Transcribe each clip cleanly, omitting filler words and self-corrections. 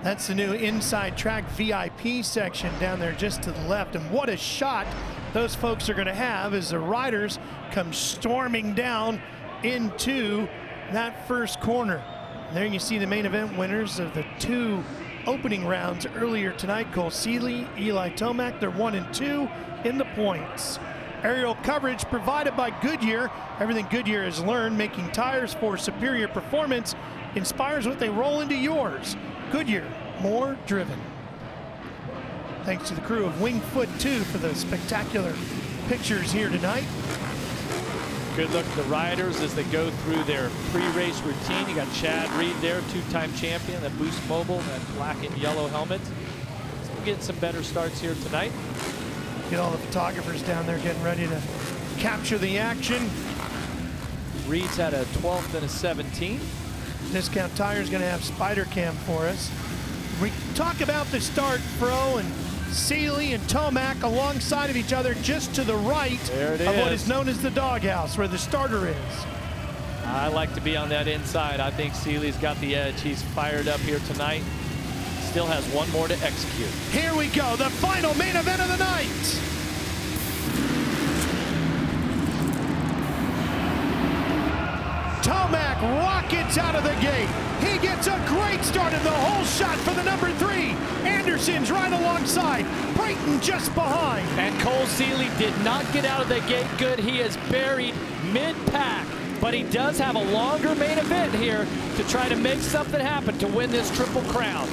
That's the new inside track VIP section down there just to the left. And what a shot those folks are going to have as the riders come storming down into that first corner. And there you see the main event winners of the two opening rounds earlier tonight. Cole Seeley, Eli Tomac, they're 1 and 2 in the points. Aerial coverage provided by Goodyear. Everything Goodyear has learned making tires for superior performance inspires what they roll into yours. Goodyear, more driven. Thanks to the crew of Wingfoot 2 for the spectacular pictures here tonight. Good look at the riders as they go through their pre-race routine. You got Chad Reed there, two-time champion, that Boost Mobile, that black and yellow helmet. So we'll get some better starts here tonight. Get all the photographers down there getting ready to capture the action. Reed's had a 12th and a 17th. Discount Tire is going to have Spider Cam for us. We talk about the start, Fro, and Seeley and Tomac alongside of each other just to the right of what is known as the doghouse, where the starter is. I like to be on that inside. I think Seeley's got the edge. He's fired up here tonight. Still has one more to execute. Here we go, the final main event of the night. Tomac rockets out of the gate. He gets a great start in the whole shot for the number 3. Anderson's right alongside. Brayton just behind. And Cole Seeley did not get out of the gate good. He is buried mid-pack. But he does have a longer main event here to try to make something happen to win this Triple Crown.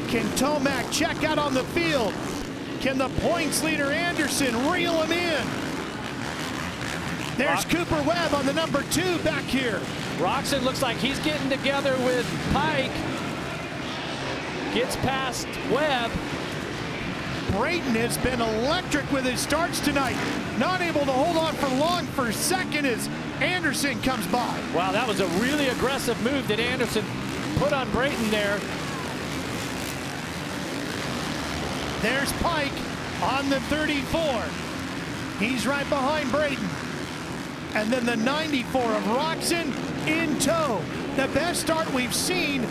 Can Tomac check out on the field? Can the points leader Anderson reel him in? There's Cooper Webb on the number 2 back here. Roxon looks like he's getting together with Pike. Gets past Webb. Brayton has been electric with his starts tonight. Not able to hold on for long for second as Anderson comes by. Wow, that was a really aggressive move that Anderson put on Brayton there. There's Pike on the 34. He's right behind Brayton. And then the 94 of Roxon in tow. The best start we've seen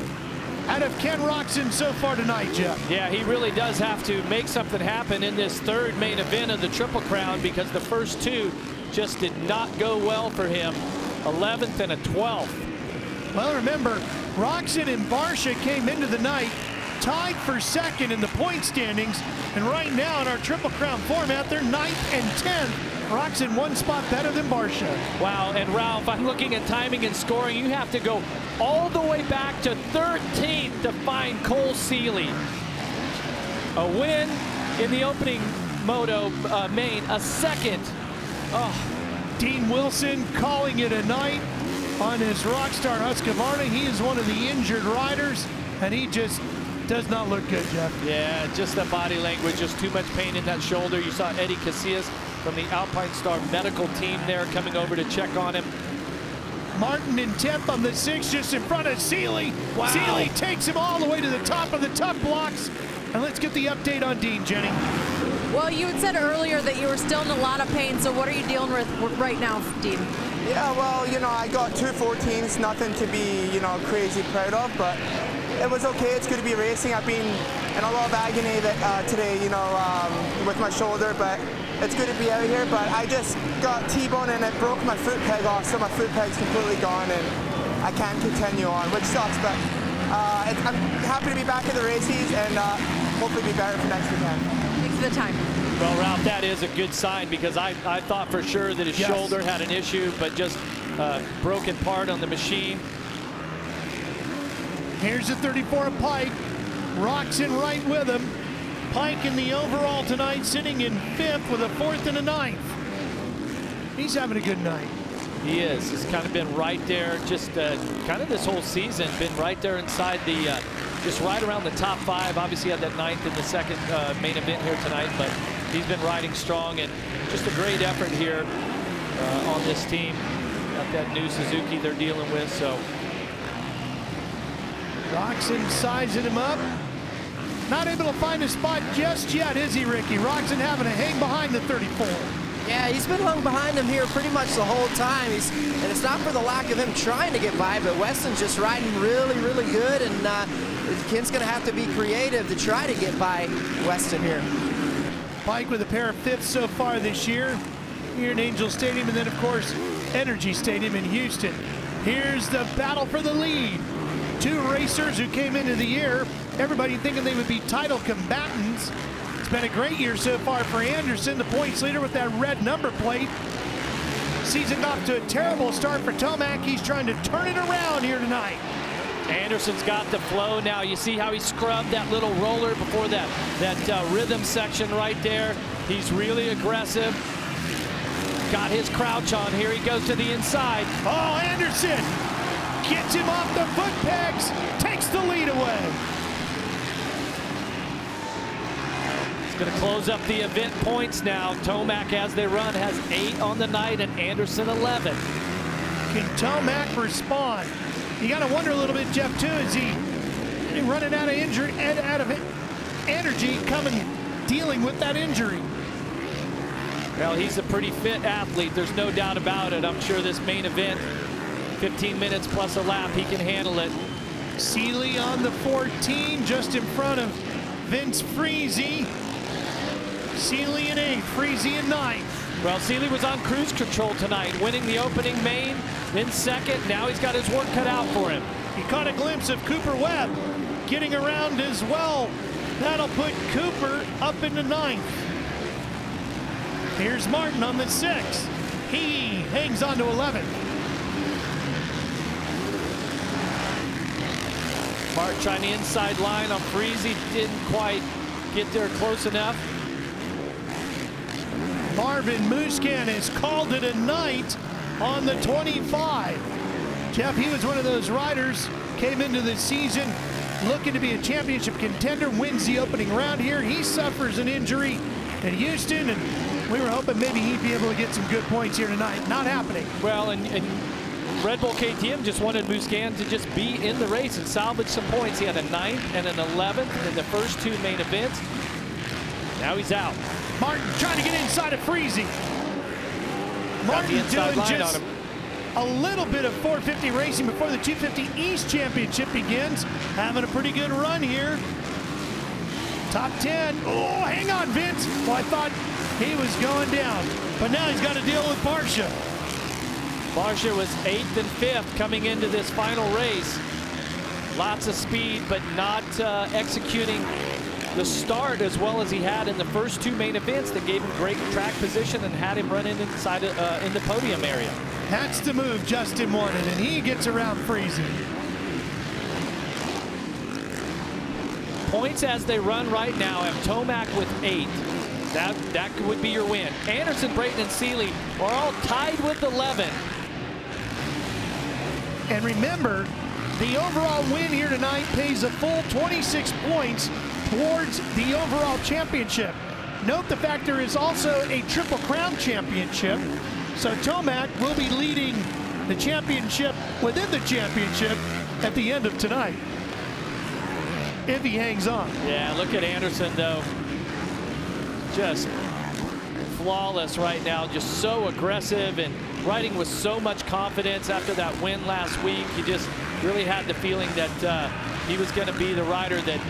out of Ken Roxon so far tonight, Jeff. Yeah, he really does have to make something happen in this third main event of the Triple Crown because the first two just did not go well for him. 11th and a 12th. Well, remember, Roxon and Barsha came into the night tied for second in the point standings. And right now in our Triple Crown format, they're 9th and 10th. Roxon one spot better than Barsha. Wow, and Ralph, I'm looking at timing and scoring. You have to go all the way back to 13th to find Cole Seeley. A win in the opening moto main, a second. Oh, Dean Wilson calling it a night on his Rockstar Husqvarna. He is one of the injured riders, and he just does not look good, Jeff. Yeah, just the body language, just too much pain in that shoulder. You saw Eddie Casillas from the Alpine Star medical team there coming over to check on him. Martin in 10th on the 6, just in front of Seeley. Wow. Seeley takes him all the way to the top of the tough blocks. And let's get the update on Dean, Jenny. Well, you had said earlier that you were still in a lot of pain, so what are you dealing with right now, Dean? Yeah, well, you know, I got 2 14s, nothing to be, you know, crazy proud of, but it was okay. It's good to be racing. I've been in a lot of agony today, you know, with my shoulder, but it's good to be out here. But I just got T-bone and it broke my foot peg off, so my foot peg's completely gone and I can't continue on, which sucks, but I'm happy to be back in the races and hopefully be better for next weekend. Thanks for the time. Well, Ralph, that is a good sign because I thought for sure that his shoulder had an issue, but just broken part on the machine. Here's the 34 of Pike. Roxon right with him. Pike in the overall tonight, sitting in 5th with a 4th and a 9th. He's having a good night. He is. He's kind of been right there, just kind of this whole season, been right there inside the, just right around the top 5. Obviously had that 9th in the second main event here tonight, but he's been riding strong and just a great effort here on this team. Got that new Suzuki they're dealing with, so. Roxon sizing him up. Not able to find a spot just yet, is he, Ricky? Roxon having to hang behind the 34. Yeah, he's been hung behind him here pretty much the whole time. And it's not for the lack of him trying to get by, but Weston's just riding really, really good, and Kent's going to have to be creative to try to get by Weston here. Pike with a pair of fifths so far this year here in Angel Stadium, and then, of course, Energy Stadium in Houston. Here's the battle for the lead. Two racers who came into the year, everybody thinking they would be title combatants. It's been a great year so far for Anderson, the points leader with that red number plate. Season off to a terrible start for Tomac. He's trying to turn it around here tonight. Anderson's got the flow now. You see how he scrubbed that little roller before that rhythm section right there. He's really aggressive. Got his crouch on. Here he goes to the inside. Oh, Anderson gets him off the foot pegs, takes the lead away. Going to close up the event points now. Tomac, as they run, has 8 on the night, and Anderson 11. Can Tomac respond? You got to wonder a little bit, Jeff, too, is he running out of injury, out of energy, dealing with that injury? Well, he's a pretty fit athlete. There's no doubt about it. I'm sure this main event, 15 minutes plus a lap, he can handle it. Seeley on the 14, just in front of Vince Freezy. Seeley in 8th, Freezy in 9th. Well, Seeley was on cruise control tonight, winning the opening main, then second. Now he's got his work cut out for him. He caught a glimpse of Cooper Webb getting around as well. That'll put Cooper up into 9th. Here's Martin on the 6th. He hangs on to 11th. Martin trying the inside line on Freezy, didn't quite get there close enough. Marvin Muscan has called it a night on the 25. Jeff, he was one of those riders, came into the season looking to be a championship contender, wins the opening round here. He suffers an injury in Houston, and we were hoping maybe he'd be able to get some good points here tonight. Not happening. Well, and Red Bull KTM just wanted Muscan to just be in the race and salvage some points. He had a 9th and an 11th in the first 2 main events. Now he's out. Martin trying to get inside of Freezy. Martin doing just a little bit of 450 racing before the 250 East Championship begins. Having a pretty good run here. Top 10. Oh, hang on, Vince. Well, I thought he was going down, but now he's got to deal with Barsha. Barsha was 8th and 5th coming into this final race. Lots of speed, but not executing the start as well as he had in the first 2 main events that gave him great track position and had him running inside in the podium area. That's the move Justin wanted, and he gets around Freezy. Points as they run right now have Tomac with 8. That would be your win. Anderson, Brayton, and Seeley are all tied with 11. And remember, the overall win here tonight pays a full 26 points towards the overall championship. Note the fact there is also a Triple Crown championship. So Tomac will be leading the championship within the championship at the end of tonight, if he hangs on. Yeah, look at Anderson, though. Just flawless right now, just so aggressive and riding with so much confidence after that win last week. He just really had the feeling that he was going to be the rider that,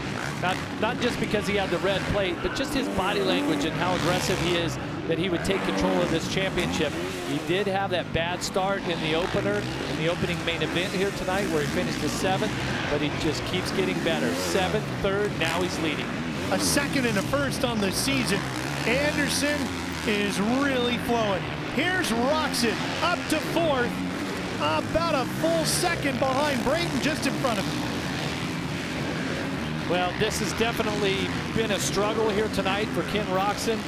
not just because he had the red plate, but just his body language and how aggressive he is, that he would take control of this championship. He did have that bad start in the opener, in the opening main event here tonight, where he finished the 7th, but he just keeps getting better. 7th, 3rd, now he's leading. A 2nd and a 1st on the season. Anderson is really flowing. Here's Roxon up to 4th, about a full 2nd behind Brayton, just in front of him. Well, this has definitely been a struggle here tonight for Ken Roxon,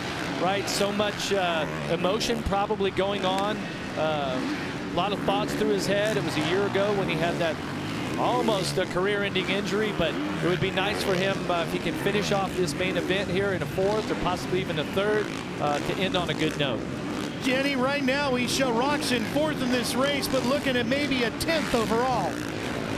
right? So much emotion probably going on. A lot of thoughts through his head. It was a year ago when he had that almost a career-ending injury, but it would be nice for him if he can finish off this main event here in a 4th or possibly even a 3rd to end on a good note. Jenny, right now we show Roxon 4th in this race, but looking at maybe a 10th overall.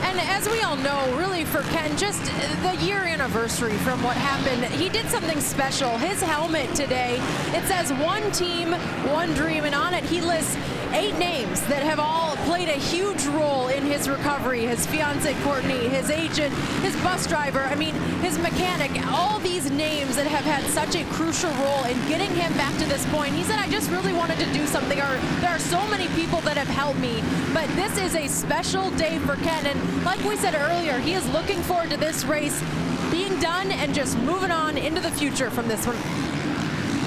And as we all know, really for Ken, just the year anniversary from what happened, he did something special. His helmet today, it says one team, one dream, and on it he lists 8 names that have all played a huge role in his recovery. His fiance Courtney, his agent, his bus driver, I mean, his mechanic, all these names that have had such a crucial role in getting him back to this point. He said, I just really wanted to do something. There are so many people that have helped me, but this is a special day for Ken. And like we said earlier, he is looking forward to this race being done and just moving on into the future from this one.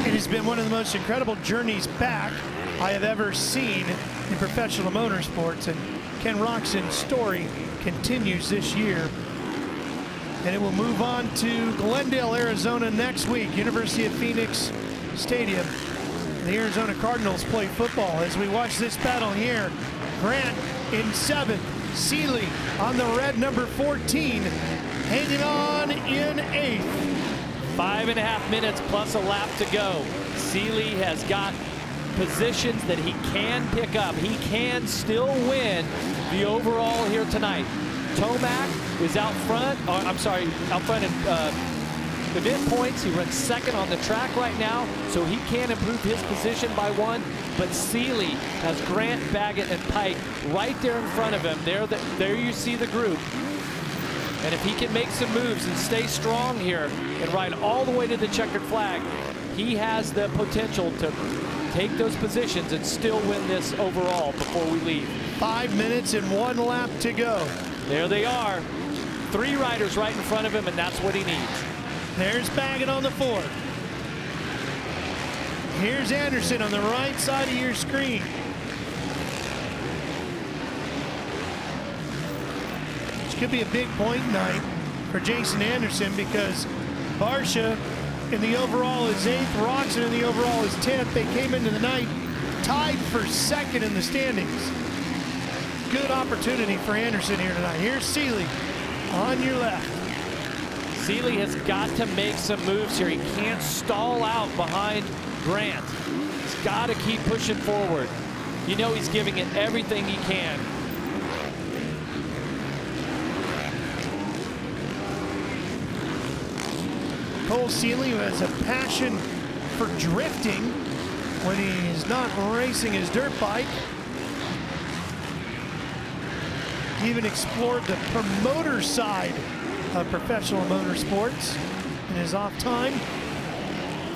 It has been one of the most incredible journeys back I have ever seen in professional motorsports, and Ken Roczen's story continues this year. And it will move on to Glendale, Arizona next week, University of Phoenix Stadium. The Arizona Cardinals play football as we watch this battle here. Grant in 7th, Seeley on the red number 14, hanging on in 8th. 5.5 minutes plus a lap to go. Seeley has got positions that he can pick up. He can still win the overall here tonight. Tomac is out front, out front in event points. He runs 2nd on the track right now, so he can improve his position by 1. But Seeley has Grant, Baggett, and Pike right there in front of him. There you see the group. And if he can make some moves and stay strong here and ride all the way to the checkered flag, he has the potential to take those positions and still win this overall before we leave. 5 minutes and 1 lap to go. There they are. 3 riders right in front of him, and that's what he needs. There's Baggett on the 4. Here's Anderson on the right side of your screen. Which could be a big point night for Jason Anderson, because Barsha in the overall is 8th, Roczen in the overall is 10th. They came into the night tied for 2nd in the standings. Good opportunity for Anderson here tonight. Here's Seeley on your left. Seeley has got to make some moves here. He can't stall out behind Grant. He's got to keep pushing forward. You know he's giving it everything he can. Cole Seeley, who has a passion for drifting when he's not racing his dirt bike. He even explored the promoter side of professional motorsports in his off time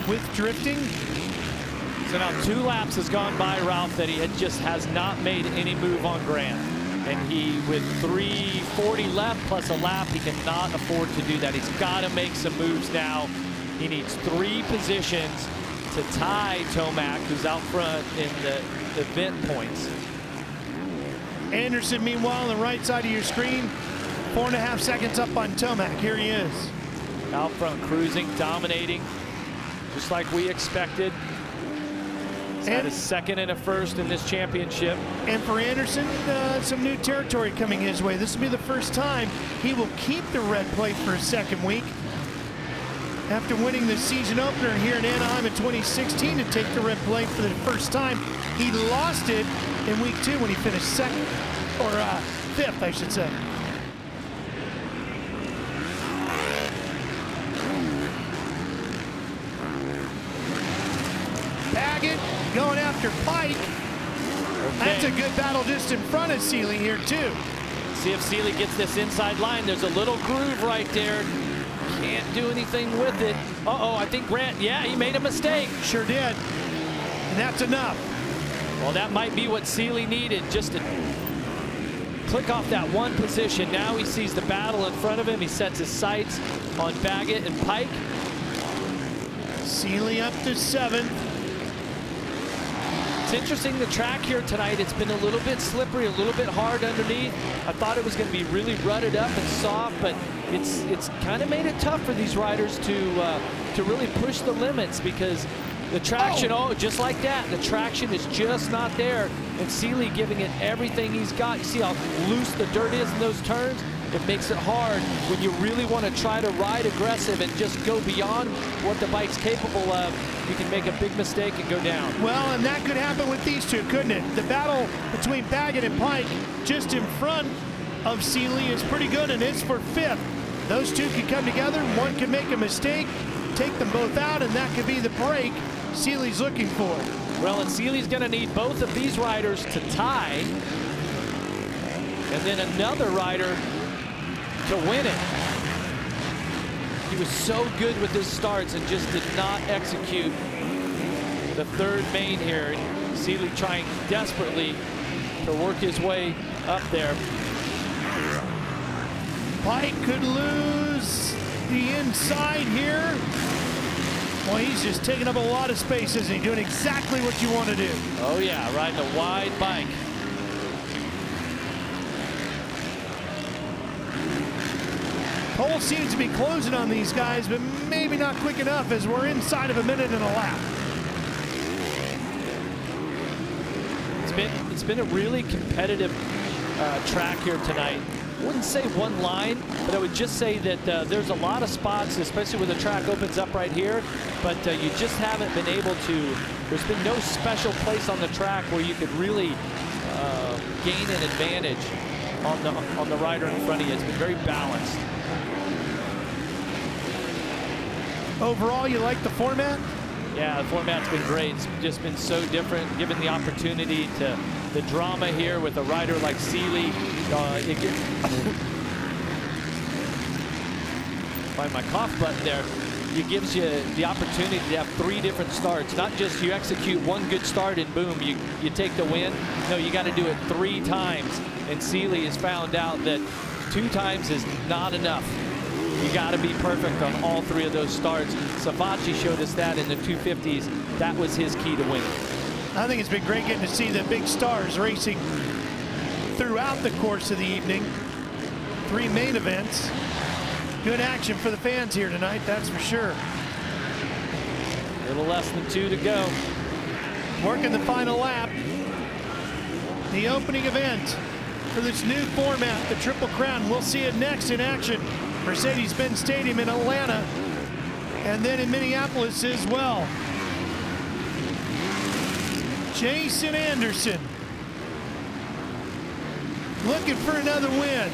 with drifting. So now 2 laps has gone by Ralph that he has not made any move on Grant. And he, with 3:40 left plus a lap, he cannot afford to do that. He's got to make some moves now. He needs 3 positions to tie Tomac, who's out front in the event points. Anderson, meanwhile, on the right side of your screen, 4.5 seconds up on Tomac. Here he is. Out front, cruising, dominating, just like we expected. He's had a 2nd and a 1st in this championship. And for Anderson, some new territory coming his way. This will be the first time he will keep the red plate for a 2nd week. After winning the season opener here in Anaheim in 2016 to take the red plate for the first time, he lost it in week 2 when he finished 2nd, or 5th, I should say. Baggett going after Pike. Okay. That's a good battle just in front of Seeley here too. See if Seeley gets this inside line. There's a little groove right there. Can't do anything with it. Uh-oh, I think Grant, yeah, he made a mistake. Sure did. And that's enough. Well, that might be what Seeley needed, just to click off that 1 position. Now he sees the battle in front of him. He sets his sights on Baggett and Pike. Seeley up to 7th. It's interesting, the track here tonight, it's been a little bit slippery, a little bit hard underneath. I thought it was going to be really rutted up and soft, but it's kind of made it tough for these riders to really push the limits, because the traction, just like that, the traction is just not there. And Seeley giving it everything he's got. You see how loose the dirt is in those turns? It makes it hard when you really want to try to ride aggressive and just go beyond what the bike's capable of. You can make a big mistake and go down. Well, and that could happen with these two, couldn't it? The battle between Baggett and Pike just in front of Seeley is pretty good, and it's for 5th. Those two can come together. One can make a mistake, take them both out, and that could be the break Seeley's looking for. Well, and Seeley's going to need both of these riders to tie, and then another rider to win it. He was so good with his starts and just did not execute the third main here. Seeley trying desperately to work his way up there. Pike could lose the inside here. Well, he's just taking up a lot of space, isn't he? Doing exactly what you want to do. Oh yeah, riding a wide bike. Pole seems to be closing on these guys, but maybe not quick enough as we're inside of a minute and a lap. It's been a really competitive track here tonight. I wouldn't say one line, but I would just say that there's a lot of spots, especially when the track opens up right here, but you just haven't been able to, there's been no special place on the track where you could really gain an advantage on the rider in front of you. It's been very balanced. Overall, you like the format? Yeah, the format's been great. It's just been so different, given the opportunity to the drama here with a rider like Seeley. Find my cough button there. It gives you the opportunity to have 3 different starts. Not just you execute one good start and boom, you take the win. No, you got to do it 3 times. And Seeley has found out that 2 times is not enough. You got to be perfect on all 3 of those starts. Savacci showed us that in the 250s. That was his key to winning. I think it's been great getting to see the big stars racing throughout the course of the evening. 3 main events. Good action for the fans here tonight, that's for sure. A little less than 2 to go. Working the final lap. The opening event for this new format, the Triple Crown. We'll see it next in action. Mercedes-Benz Stadium in Atlanta, and then in Minneapolis as well. Jason Anderson looking for another win.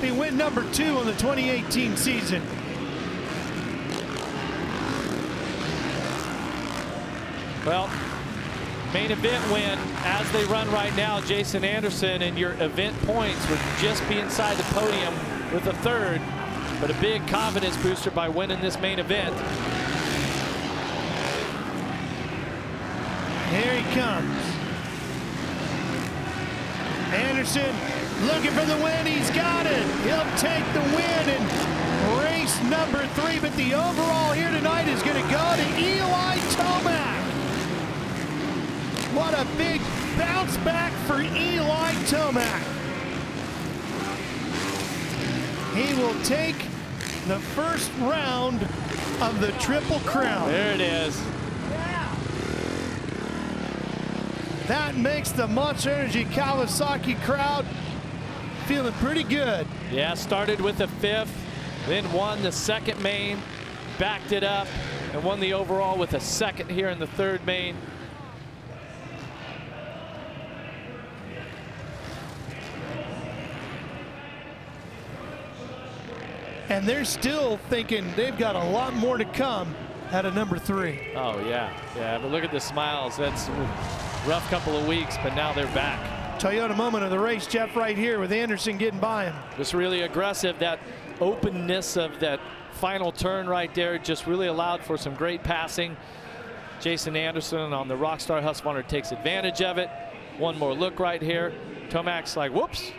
He win number 2 on the 2018 season. Well, main event win as they run right now, Jason Anderson, and your event points would just be inside the podium with a 3rd, but a big confidence booster by winning this main event. Here he comes. Anderson looking for the win. He's got it. He'll take the win in race number 3, but the overall here tonight is going to go to Eli Tomac. What a big bounce back for Eli Tomac. He will take the first round of the Triple Crown. There it is. That makes the Monster Energy Kawasaki crowd feeling pretty good. Yeah, started with the 5th, then won the 2nd main, backed it up, and won the overall with a 2nd here in the 3rd main. And they're still thinking they've got a lot more to come at a number 3. Oh, yeah. Yeah, but look at the smiles. That's a rough couple of weeks, but now they're back. Toyota moment of the race, Jeff, right here with Anderson getting by him. Just really aggressive. That openness of that final turn right there just really allowed for some great passing. Jason Anderson on the Rockstar Husqvarna takes advantage of it. One more look right here. Tomac's like, whoops.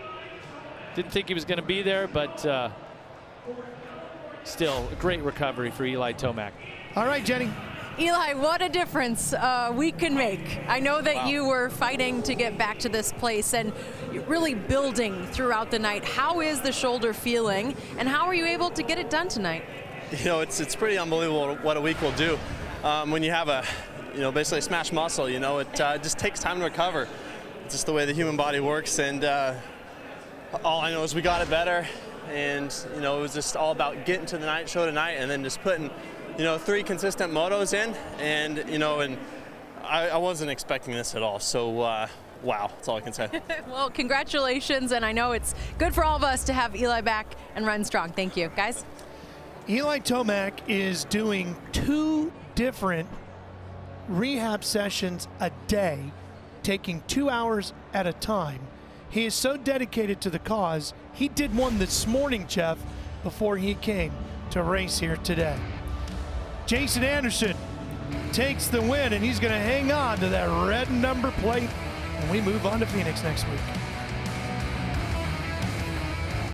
Didn't think he was going to be there, but still a great recovery for Eli Tomac. All right, Jenny. Eli, what a difference we can make. I know that you were fighting to get back to this place and really building throughout the night. How is the shoulder feeling, and how are you able to get it done tonight? You know, it's pretty unbelievable what a week will do. When you have a, basically a smashed muscle, it just takes time to recover. It's just the way the human body works, and all I know is we got it better, and it was just all about getting to the night show tonight, and then just putting 3 consistent motos in, and and I wasn't expecting this at all. So wow, that's all I can say. Well, congratulations, and I know it's good for all of us to have Eli back and run strong. Thank you, guys. Eli Tomac is doing 2 different rehab sessions a day, taking 2 hours at a time. He is so dedicated to the cause. He did one this morning, Jeff, before he came to race here today. Jason Anderson takes the win, and he's going to hang on to that red number plate when we move on to Phoenix next week.